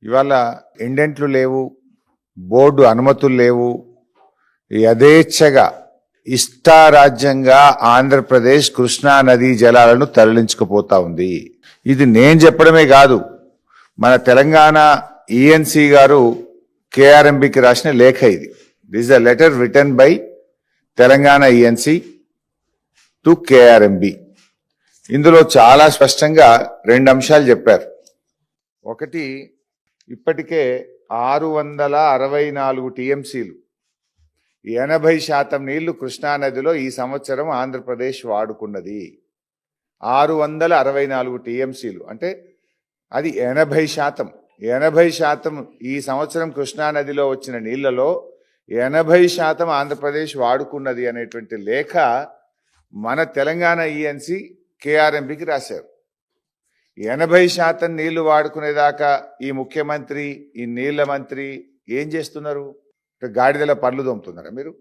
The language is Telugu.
ఇవాళ ఇండెంట్లు లేవు, బోర్డు అనుమతులు లేవు, యథేచ్ఛగా ఇష్టారాజ్యంగా ఆంధ్రప్రదేశ్ కృష్ణా నదీ జలాలను తరలించుకుపోతా ఉంది. ఇది నేను చెప్పడమే కాదు, మన తెలంగాణ ఈఎన్సీ గారు కేఆర్ఎంబికి రాసిన లేఖ ఇది. This a letter written by Telangana ENC to KRMB. ఇందులో చాలా స్పష్టంగా రెండు అంశాలు చెప్పారు. ఒకటి, ఇప్పటికే 664 టీఎంసీలు 80% నీళ్లు కృష్ణానదిలో ఈ సంవత్సరం ఆంధ్రప్రదేశ్ వాడుకున్నది. 664 టీఎంసీలు అంటే అది 80%. 80% ఈ సంవత్సరం కృష్ణానదిలో వచ్చిన నీళ్లలో 80% ఆంధ్రప్రదేశ్ వాడుకున్నది అనేటువంటి లేఖ మన తెలంగాణ ఈఎన్సీ కేఆర్ఎంబికి రాశారు. 80% నీళ్లు వాడుకునేదాకా ఈ ముఖ్యమంత్రి, ఈ నీళ్ల మంత్రి ఏం చేస్తున్నారు? గాడిదల పళ్ళు దొమ్ముతున్నారా మీరు?